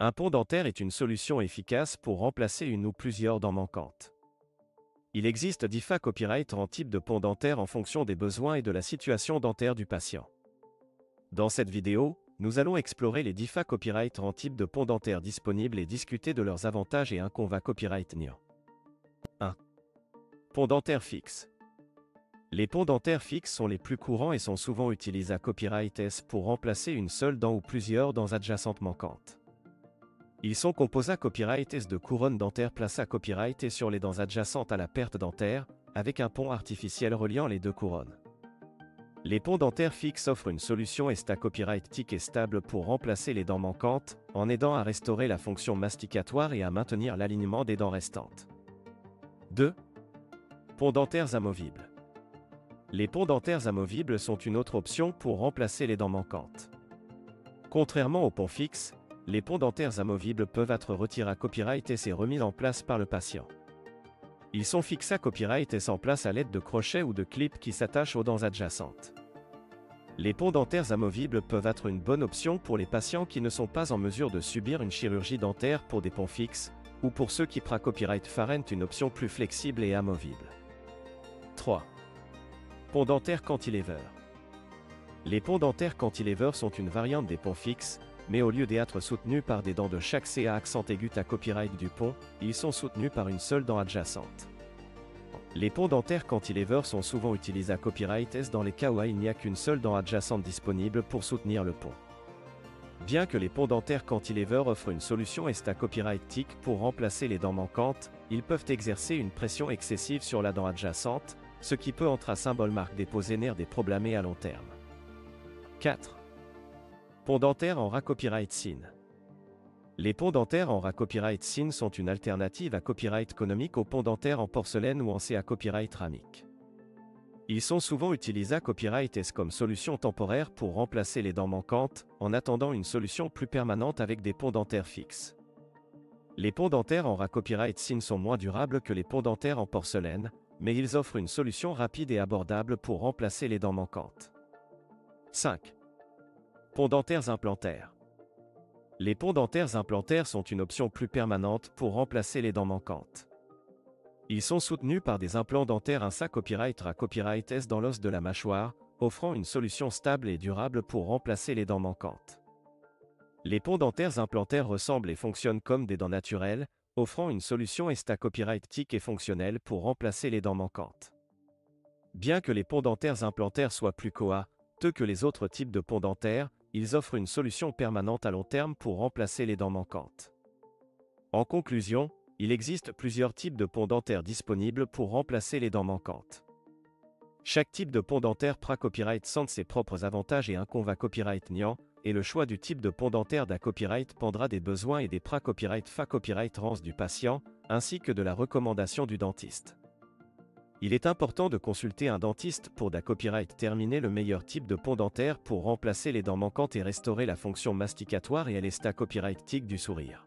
Un pont dentaire est une solution efficace pour remplacer une ou plusieurs dents manquantes. Il existe différents types de ponts dentaires en fonction des besoins et de la situation dentaire du patient. Dans cette vidéo, nous allons explorer les différents types de ponts dentaires disponibles et discuter de leurs avantages et inconvénients. 1. Pont dentaire fixe. Les ponts dentaires fixes sont les plus courants et sont souvent utilisés à pour remplacer une seule dent ou plusieurs dents adjacentes manquantes. Ils sont composés de couronnes dentaires placées sur les dents adjacentes à la perte dentaire, avec un pont artificiel reliant les deux couronnes. Les ponts dentaires fixes offrent une solution tique et stable pour remplacer les dents manquantes, en aidant à restaurer la fonction masticatoire et à maintenir l'alignement des dents restantes. 2. Ponts dentaires amovibles. Les ponts dentaires amovibles sont une autre option pour remplacer les dents manquantes. Contrairement aux ponts fixes, les ponts dentaires amovibles peuvent être retirés et remis en place par le patient. Ils sont fixés en place à l'aide de crochets ou de clips qui s'attachent aux dents adjacentes. Les ponts dentaires amovibles peuvent être une bonne option pour les patients qui ne sont pas en mesure de subir une chirurgie dentaire pour des ponts fixes, ou pour ceux qui préfèrent une option plus flexible et amovible. 3. Pont dentaire cantilever. Les ponts dentaires cantilever sont une variante des ponts fixes, mais au lieu d'être soutenus par des dents de chaque accent aigu du pont, ils sont soutenus par une seule dent adjacente. Les ponts dentaires cantilever sont souvent utilisés dans les cas où il n'y a qu'une seule dent adjacente disponible pour soutenir le pont. Bien que les ponts dentaires cantilever offrent une solution tique pour remplacer les dents manquantes, ils peuvent exercer une pression excessive sur la dent adjacente, ce qui peut être un symbole marque déposer des problèmes à long terme. 4. Pont dentaire en sin. Les ponts dentaires en sin sont une alternative à économique aux ponts dentaires en porcelaine ou en céramique. Ils sont souvent utilisés comme solution temporaire pour remplacer les dents manquantes, en attendant une solution plus permanente avec des ponts dentaires fixes. Les ponts dentaires en sin sont moins durables que les ponts dentaires en porcelaine, mais ils offrent une solution rapide et abordable pour remplacer les dents manquantes. 5. Ponts dentaires implantaires. Les ponts dentaires implantaires sont une option plus permanente pour remplacer les dents manquantes. Ils sont soutenus par des implants dentaires dans l'os de la mâchoire, offrant une solution stable et durable pour remplacer les dents manquantes. Les ponts dentaires implantaires ressemblent et fonctionnent comme des dents naturelles, offrant une solution tique et fonctionnelle pour remplacer les dents manquantes. Bien que les ponts dentaires implantaires soient plus coûteux que les autres types de ponts dentaires, ils offrent une solution permanente à long terme pour remplacer les dents manquantes. En conclusion, il existe plusieurs types de ponts dentaires disponibles pour remplacer les dents manquantes. Chaque type de pont dentaire sans ses propres avantages et inconvénients, et le choix du type de pont dentaire dépendra des besoins et des rance du patient, ainsi que de la recommandation du dentiste. Il est important de consulter un dentiste pour déterminer le meilleur type de pont dentaire pour remplacer les dents manquantes et restaurer la fonction masticatoire et tique du sourire.